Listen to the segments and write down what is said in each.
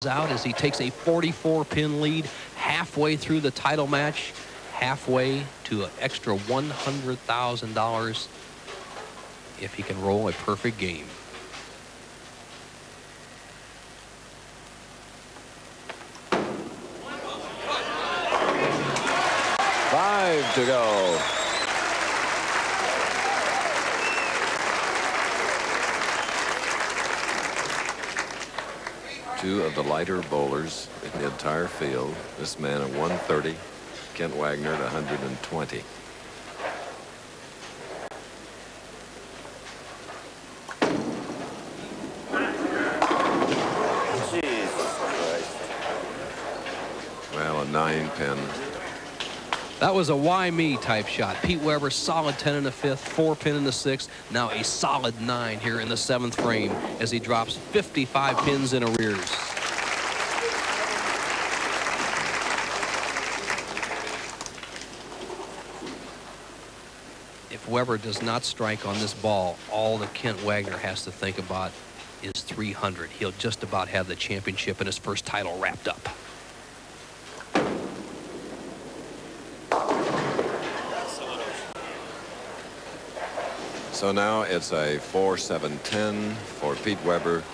out as he takes a 44-pin lead halfway through the title match, halfway to an extra $100,000 if he can roll a perfect game. Five to go. Two of the lighter bowlers in the entire field. This man at 130, Kent Wagner at 120. Well, a 9-pin. That was a why me type shot. Pete Weber, solid 10 in the 5th, 4-pin in the 6th. Now a solid 9 here in the 7th frame as he drops 55 pins in arrears. If Weber does not strike on this ball, all that Kent Wagner has to think about is 300. He'll just about have the championship and his first title wrapped up. So now it's a 4-7-10 for Pete Weber.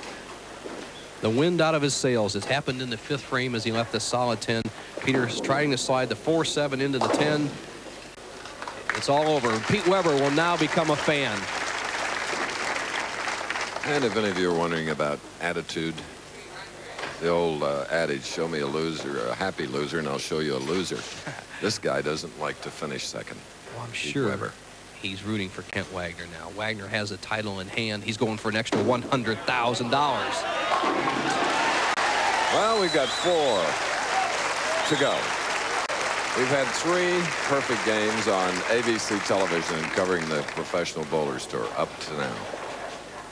The wind out of his sails. It happened in the 5th frame as he left the solid 10. Peter's trying to slide the 4-7 into the 10. It's all over. Pete Weber will now become a fan. And if any of you are wondering about attitude, the old adage, show me a loser, a happy loser, and I'll show you a loser. This guy doesn't like to finish second. Well, I'm Pete sure Weber. He's rooting for Kent Wagner now. Wagner has a title in hand. He's going for an extra $100,000. Well, we've got 4 to go. We've had 3 perfect games on ABC television covering the Professional Bowlers Tour up to now.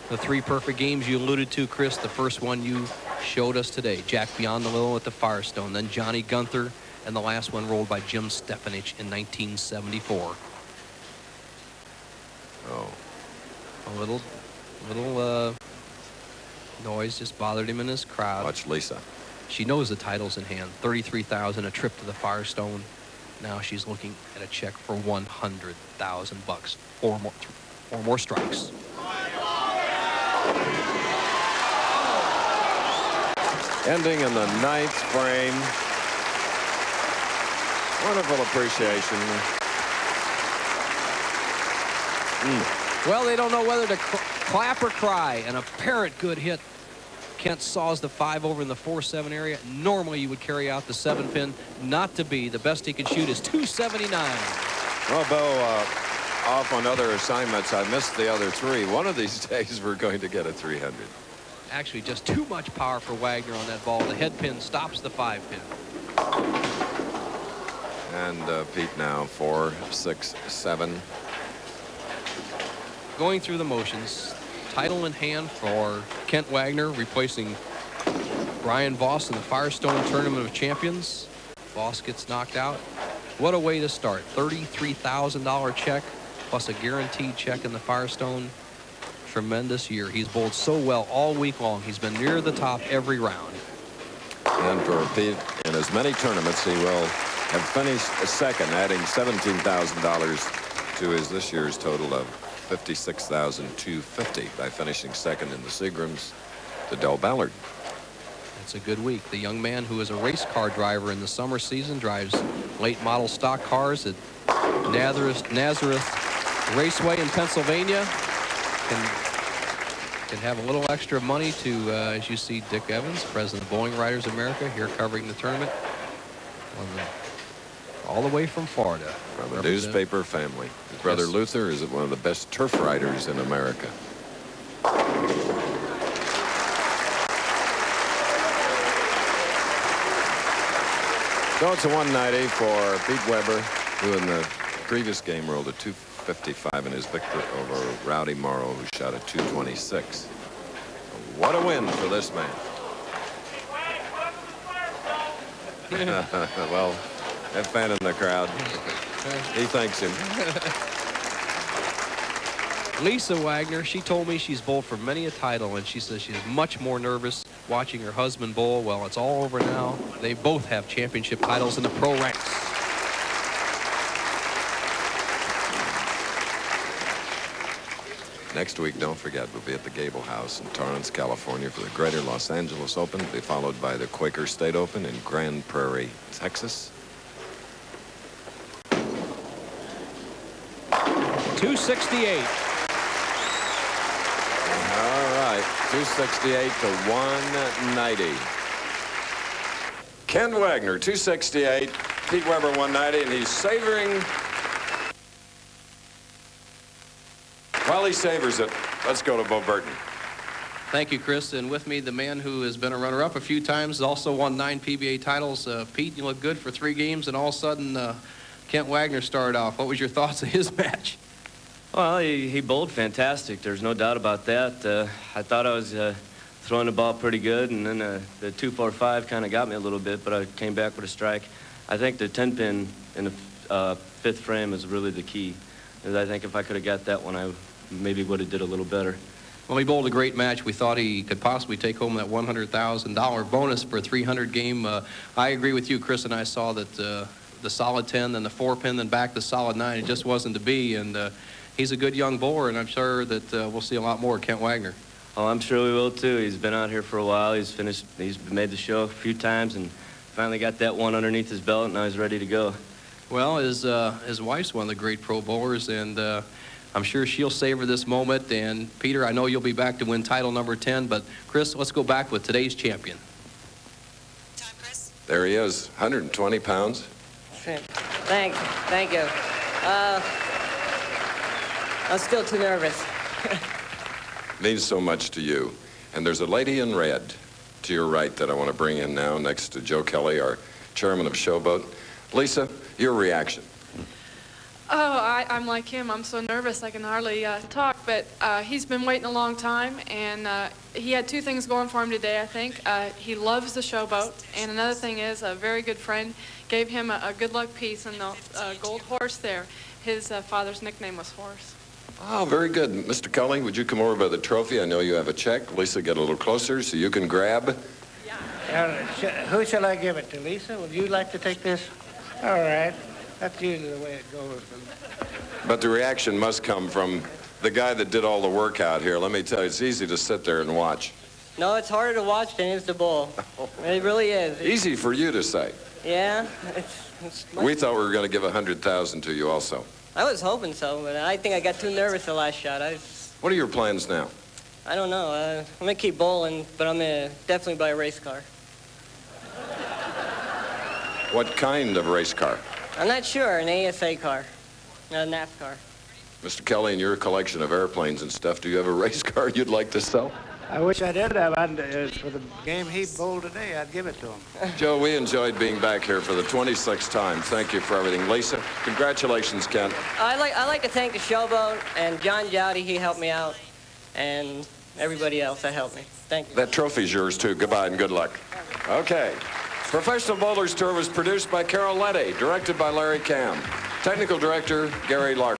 The 3 perfect games you alluded to, Chris. The first one you showed us today. Jack Biondello at the Firestone, then Johnny Gunther, and the last one rolled by Jim Stefanich in 1974. Oh. A little noise just bothered him in his crowd. Watch Lisa. She knows the title's in hand. 33,000, a trip to the Firestone. Now she's looking at a check for 100,000 bucks. 4 more strikes. Ending in the 9th frame. Wonderful appreciation. Well, they don't know whether to clap or cry. An apparent good hit. Kent saws the 5 over in the 4-7 area. Normally you would carry out the 7-pin. Not to be. The best he can shoot is 279. Well, Bo, off on other assignments, I missed the other 3. One of these days we're going to get a 300. Actually, just too much power for Wagner on that ball. The head pin stops the 5-pin. And Pete now 4, 6, 7. Going through the motions. Title in hand for Kent Wagner, replacing Brian Voss in the Firestone Tournament of Champions. Voss gets knocked out. What a way to start. $33,000 check plus a guaranteed check in the Firestone. Tremendous year. He's bowled so well all week long. He's been near the top every round. And for Pete, in as many tournaments, he will have finished second, adding $17,000 to his this year's total of $56,250 by finishing second in the Seagrams to Del Ballard. It's a good week. The young man who is a race car driver in the summer season, drives late model stock cars at Nazareth Raceway in Pennsylvania, can have a little extra money to, as you see, Dick Evans, president of Bowling Riders America, here covering the tournament. All the way from Florida. From a newspaper family. His brother Luther is one of the best turf riders in America. So it's a 190 for Pete Weber, who in the previous game rolled a 255 in his victory over Rowdy Morrow, who shot a 226. What a win for this man. Well, that fan in the crowd, he thanks him. Lisa Wagner, she told me she's bowled for many a title, and she says she's much more nervous watching her husband bowl. Well, it's all over now. They both have championship titles in the pro ranks. Next week, don't forget, we'll be at the Gable House in Torrance, California for the Greater Los Angeles Open, to be followed by the Quaker State Open in Grand Prairie, Texas. 268. All right, 268 to 190. Ken Wagner, 268. Pete Weber, 190, and he's savoring. While he savors it, let's go to Bo Burton. Thank you, Chris. And with me, the man who has been a runner-up a few times, also won 9 PBA titles. Pete, you look good for 3 games, and all of a sudden, Kent Wagner started off. What was your thoughts of his match? Well, he bowled fantastic. There's no doubt about that. I thought I was throwing the ball pretty good, and then the 2-4-5 kind of got me a little bit, but I came back with a strike. I think the 10-pin in the 5th frame is really the key. I think if I could have got that one, I maybe would have did a little better. Well, he bowled a great match. We thought he could possibly take home that $100,000 bonus for a 300 game. I agree with you, Chris, and I saw that the solid 10, then the 4-pin, then back the solid 9. It just wasn't to be, and he's a good young bowler, and I'm sure that we'll see a lot more of Kent Wagner. Oh, I'm sure we will too. He's been out here for a while. He's made the show a few times, and finally got that one underneath his belt, and now he's ready to go. Well, his wife's one of the great pro bowlers, and I'm sure she'll savor this moment. And Peter, I know you'll be back to win title number 10, but Chris, let's go back with today's champion. Time, Chris. There he is, 120 pounds. Thank you. I'm still too nervous. Means so much to you. And there's a lady in red to your right that I want to bring in now next to Joe Kelly, our chairman of Showboat. Lisa, your reaction. Oh, I'm like him. I'm so nervous I can hardly talk, but he's been waiting a long time, and he had 2 things going for him today, I think. He loves the Showboat, and another thing is a very good friend gave him a good luck piece in the gold horse there. His father's nickname was Horse. Oh, very good. Mr. Kelly, would you come over by the trophy? I know you have a check. Lisa, get a little closer so you can grab. Who shall I give it to, Lisa? Would you like to take this? All right. That's usually the way it goes. But the reaction must come from the guy that did all the work out here. Let me tell you, it's easy to sit there and watch. No, it's harder to watch than it is to bowl. It really is. Easy for you to say. Yeah. We thought we were going to give 100,000 to you also. I was hoping so, but I think I got too nervous the last shot. What are your plans now? I don't know. I'm going to keep bowling, but I'm going to definitely buy a race car. What kind of race car? I'm not sure. An ASA car. A NASCAR. Mr. Kelly, in your collection of airplanes and stuff, do you have a race car you'd like to sell? I wish I did have. For the game he bowled today, I'd give it to him. Joe, we enjoyed being back here for the 26th time. Thank you for everything. Lisa, congratulations, Ken. I'd like to thank the Showboat and John Jowdy. He helped me out, and everybody else that helped me. Thank you. That trophy's yours, too. Goodbye and good luck. Okay. Professional Bowlers Tour was produced by Carol Letty, directed by Larry Cam. Technical Director, Gary Larkin.